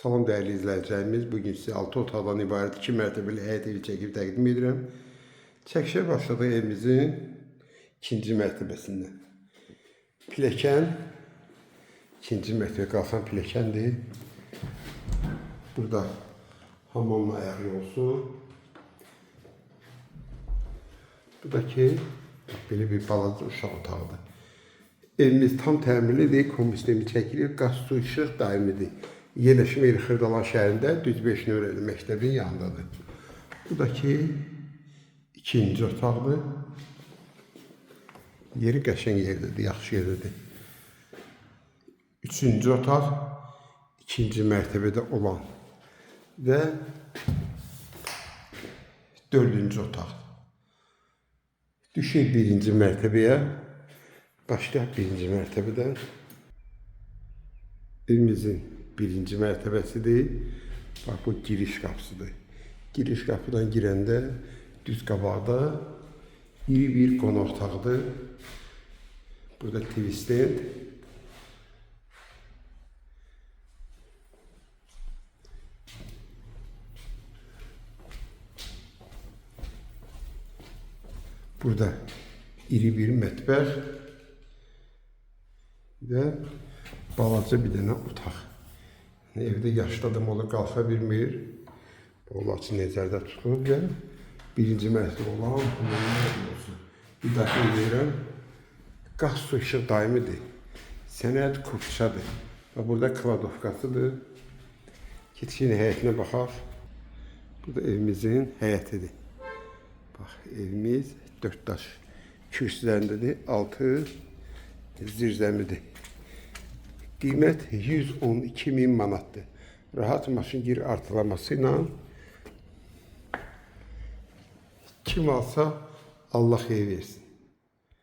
Salam değerli izləyicilərimiz, bugün sizə 6 otaqdan ibarət 2 mərtəbəli həyət evi çəkib təqdim edirəm. Çəkişə başladıq evimizin 2-ci mərtəbəsindən. Pilləkən, 2-ci mərtəbə qalxan pilləkəndir. Burada hamamla ayaq yolusu. Buradakı belə bir balaca uşaq otağıdır. Evimiz tam təmirlidir, kombinizmi çəkilir, qaz, su, işıq daimidir. Yerləşim yeri Xırdalan şəhərində düz 5 nömrəli məktəbin yanındadır. Buradakı ikinci otaqdır. Yeri qəşəng yerdedir, yaxşı yerdedir. Üçüncü otaq, ikinci mərtəbədə olan və dördüncü otaq. Düşür birinci mərtəbəyə, başlayaq birinci mərtəbədən. Evimizin birinci mərtəbəsidir. Bax, bu giriş qapısıdır. Giriş qapıdan girəndə düz qabaqda iri bir qonaq otağıdır. Burada TV stand. Burada iri bir mətbəx və balaca bir dənə otaq. Evdə yaşlı adam olur, qalxa bilmir. Onlar üçün nəzərdə tutulur və birinci mərtəbə olan olsun. Bir daxil edirəm. Qaz, su, işıq daimidir. Sənəd kupçadır. Burada kladovkasıdır. Keçin həyətinə baxaq. Burada evimizin həyətidir. Bax, evimiz 4 daş kürsülərindədir. Altı zirzəmidir. Qiymət 112.000 manatdır. Rahat maşın gir artılaması ilə kim alsa Allah xeyir versin.